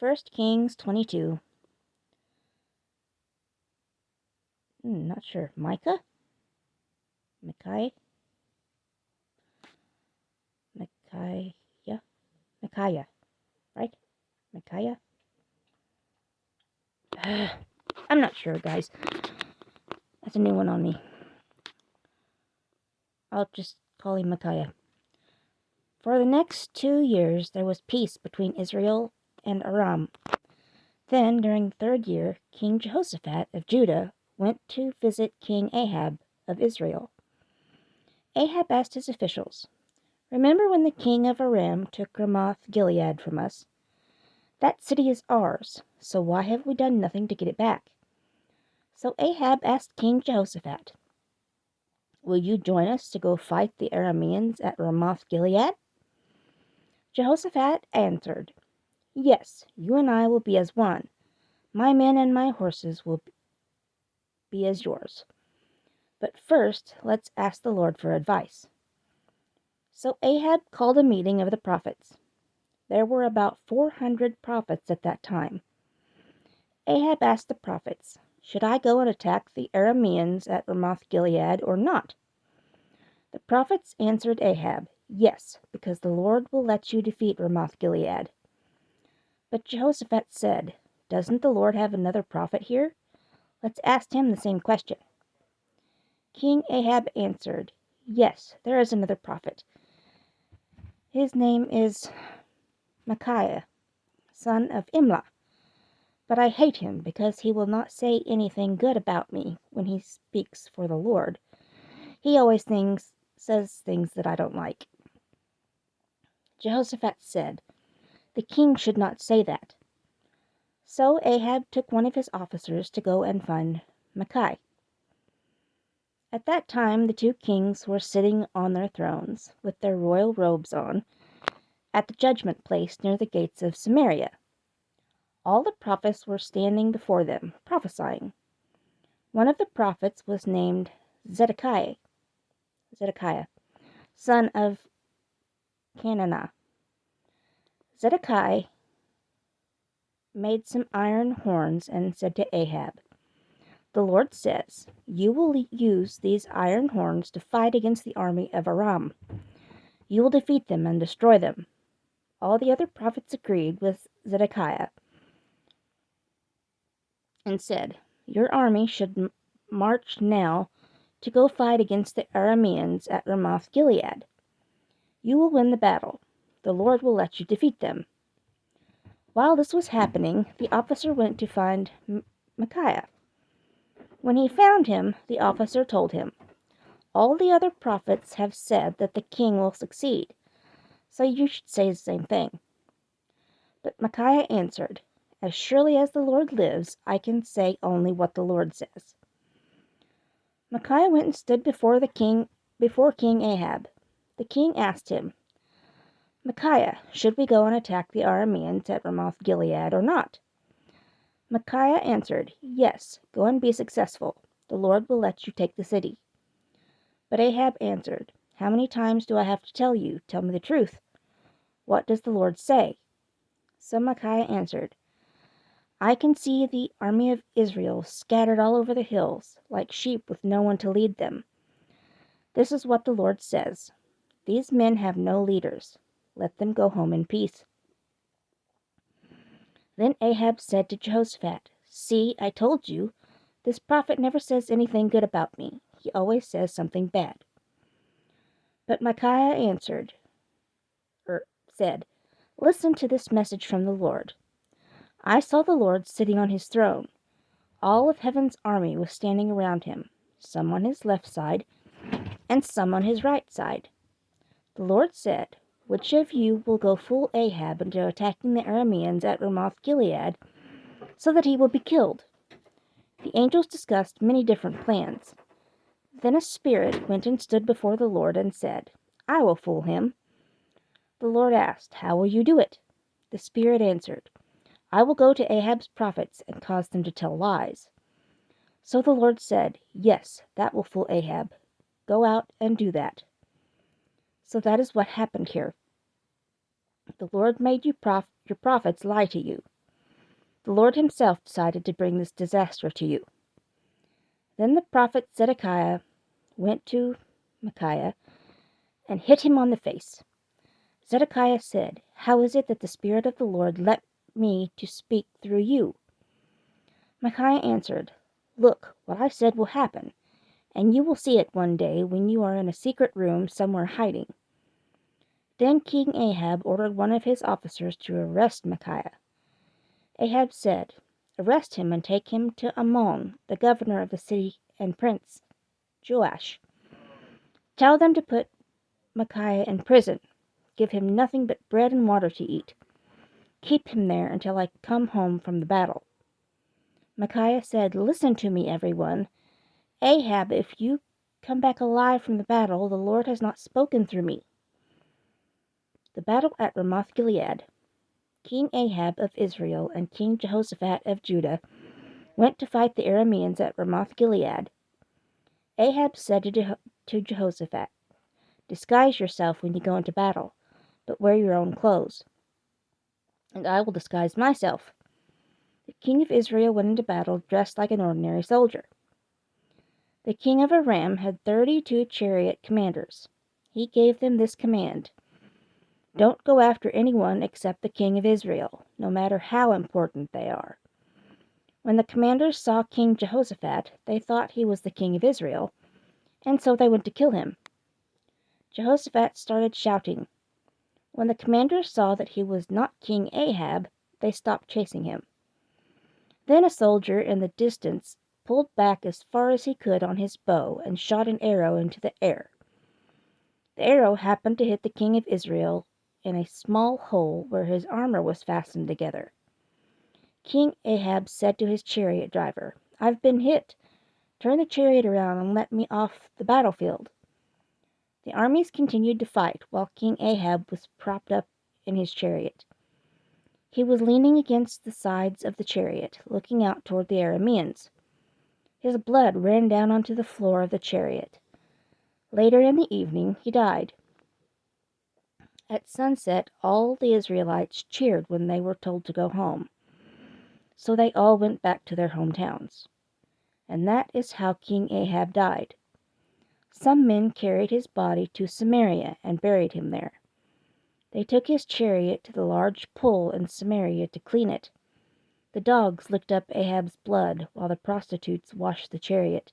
1 Kings 22. Not sure. Micah? Micaiah? Micaiah, right? Micaiah? I'm not sure, guys. That's a new one on me. I'll just call him Micaiah. For the next 2 years there was peace between Israel and Aram. Then, during the 3rd year, King Jehoshaphat of Judah went to visit King Ahab of Israel. Ahab asked his officials, "Remember when the king of Aram took Ramoth Gilead from us? That city is ours, so why have we done nothing to get it back?" So Ahab asked King Jehoshaphat, "Will you join us to go fight the Arameans at Ramoth Gilead?" Jehoshaphat answered, "Yes, you and I will be as one. My men and my horses will be as yours. But first, let's ask the Lord for advice." So Ahab called a meeting of the prophets. There were about 400 prophets at that time. Ahab asked the prophets, "Should I go and attack the Arameans at Ramoth Gilead or not?" The prophets answered Ahab, "Yes, because the Lord will let you defeat Ramoth Gilead." But Jehoshaphat said, "Doesn't the Lord have another prophet here? Let's ask him the same question." King Ahab answered, "Yes, there is another prophet. His name is Micaiah, son of Imlah. But I hate him because he will not say anything good about me when he speaks for the Lord. He always says things that I don't like." Jehoshaphat said, "The king should not say that." So Ahab took one of his officers to go and find Micaiah. At that time the 2 kings were sitting on their thrones, with their royal robes on, at the judgment place near the gates of Samaria. All the prophets were standing before them, prophesying. One of the prophets was named Zedekiah, son of Cananah. Zedekiah made some iron horns and said to Ahab, "The Lord says, you will use these iron horns to fight against the army of Aram. You will defeat them and destroy them." All the other prophets agreed with Zedekiah and said, "Your army should march now to go fight against the Arameans at Ramoth Gilead. You will win the battle. The Lord will let you defeat them." While this was happening, the officer went to find Micaiah. When he found him, the officer told him, "All the other prophets have said that the king will succeed, so you should say the same thing." But Micaiah answered, "As surely as the Lord lives, I can say only what the Lord says." Micaiah went and stood before King Ahab. The king asked him, "Micaiah, should we go and attack the Arameans at Ramoth Gilead or not?" Micaiah answered, "Yes, go and be successful. The Lord will let you take the city." But Ahab answered, "How many times do I have to tell you? Tell me the truth. What does the Lord say?" So Micaiah answered, "I can see the army of Israel scattered all over the hills, like sheep with no one to lead them. This is what the Lord says. These men have no leaders. Let them go home in peace." Then Ahab said to Jehoshaphat, "See, I told you, this prophet never says anything good about me. He always says something bad." But Micaiah said, "Listen to this message from the Lord. I saw the Lord sitting on his throne. All of heaven's army was standing around him, some on his left side and some on his right side. The Lord said, 'Which of you will go fool Ahab into attacking the Arameans at Ramoth Gilead, so that he will be killed?' The angels discussed many different plans. Then a spirit went and stood before the Lord and said, 'I will fool him.' The Lord asked, 'How will you do it?' The spirit answered, 'I will go to Ahab's prophets and cause them to tell lies.' So the Lord said, 'Yes, that will fool Ahab. Go out and do that.' So that is what happened here. The Lord made your prophets lie to you. The Lord himself decided to bring this disaster to you." Then the prophet Zedekiah went to Micaiah and hit him on the face. Zedekiah said, "How is it that the Spirit of the Lord led me to speak through you?" Micaiah answered, "Look, what I said will happen, and you will see it one day when you are in a secret room somewhere hiding." Then King Ahab ordered one of his officers to arrest Micaiah. Ahab said, "Arrest him and take him to Amon, the governor of the city, and Prince Joash. Tell them to put Micaiah in prison. Give him nothing but bread and water to eat. Keep him there until I come home from the battle." Micaiah said, "Listen to me, everyone. Ahab, if you come back alive from the battle, the Lord has not spoken through me." The battle at Ramoth Gilead. King Ahab of Israel and King Jehoshaphat of Judah went to fight the Arameans at Ramoth Gilead. Ahab said to Jehoshaphat, "Disguise yourself when you go into battle, but wear your own clothes, and I will disguise myself." The king of Israel went into battle dressed like an ordinary soldier. The king of Aram had 32 chariot commanders. He gave them this command: "Don't go after anyone except the king of Israel, no matter how important they are." When the commanders saw King Jehoshaphat, they thought he was the king of Israel, and so they went to kill him. Jehoshaphat started shouting. When the commanders saw that he was not King Ahab, they stopped chasing him. Then a soldier in the distance pulled back as far as he could on his bow and shot an arrow into the air. The arrow happened to hit the king of Israel in a small hole where his armor was fastened together. King Ahab said to his chariot driver, "I've been hit. Turn the chariot around and let me off the battlefield." The armies continued to fight while King Ahab was propped up in his chariot. He was leaning against the sides of the chariot, looking out toward the Arameans. His blood ran down onto the floor of the chariot. Later in the evening, he died. At sunset, all the Israelites cheered when they were told to go home. So they all went back to their hometowns. And that is how King Ahab died. Some men carried his body to Samaria and buried him there. They took his chariot to the large pool in Samaria to clean it. The dogs licked up Ahab's blood while the prostitutes washed the chariot.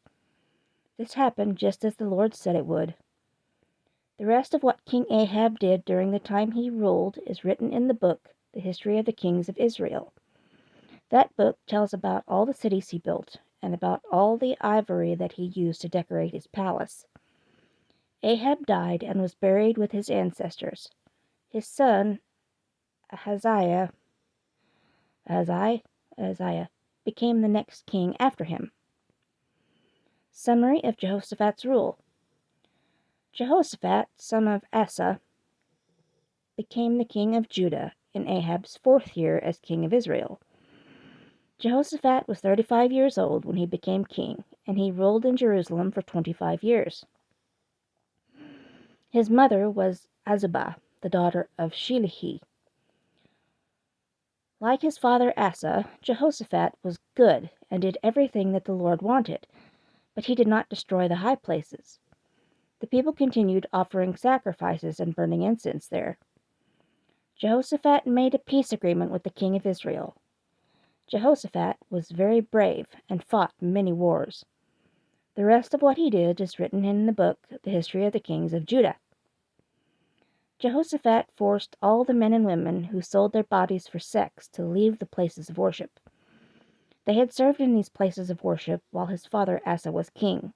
This happened just as the Lord said it would. The rest of what King Ahab did during the time he ruled is written in the book, The History of the Kings of Israel. That book tells about all the cities he built and about all the ivory that he used to decorate his palace. Ahab died and was buried with his ancestors. His son, Ahaziah, became the next king after him. Summary of Jehoshaphat's rule. Jehoshaphat, son of Asa, became the king of Judah in Ahab's 4th year as king of Israel. Jehoshaphat was 35 years old when he became king, and he ruled in Jerusalem for 25 years. His mother was Azubah, the daughter of Shilihi. Like his father Asa, Jehoshaphat was good and did everything that the Lord wanted, but he did not destroy the high places. The people continued offering sacrifices and burning incense there. Jehoshaphat made a peace agreement with the king of Israel. Jehoshaphat was very brave and fought many wars. The rest of what he did is written in the book, The History of the Kings of Judah. Jehoshaphat forced all the men and women who sold their bodies for sex to leave the places of worship. They had served in these places of worship while his father Asa was king.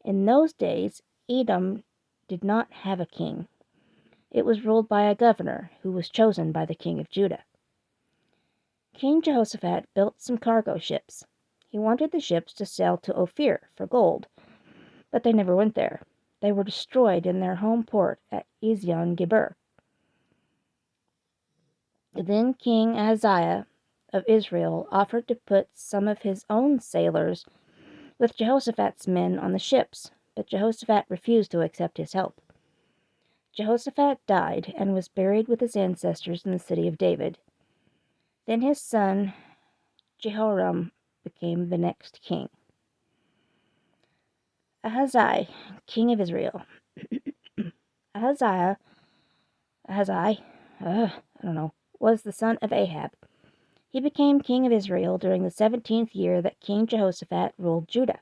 In those days, Edom did not have a king. It was ruled by a governor who was chosen by the king of Judah. King Jehoshaphat built some cargo ships. He wanted the ships to sail to Ophir for gold, but they never went there. They were destroyed in their home port at Ezion-Geber. Then King Ahaziah of Israel offered to put some of his own sailors with Jehoshaphat's men on the ships, but Jehoshaphat refused to accept his help. Jehoshaphat died and was buried with his ancestors in the city of David. Then his son Jehoram became the next king. Ahaziah, king of Israel. Ahaziah, was the son of Ahab. He became king of Israel during the 17th year that King Jehoshaphat ruled Judah.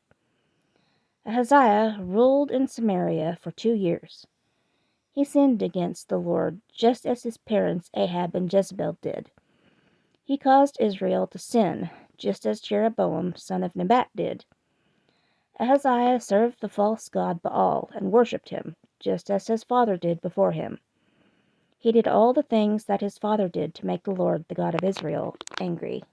Ahaziah ruled in Samaria for 2 years. He sinned against the Lord, just as his parents Ahab and Jezebel did. He caused Israel to sin, just as Jeroboam, son of Nebat, did. Ahaziah served the false god Baal and worshipped him, just as his father did before him. He did all the things that his father did to make the Lord, the God of Israel, angry.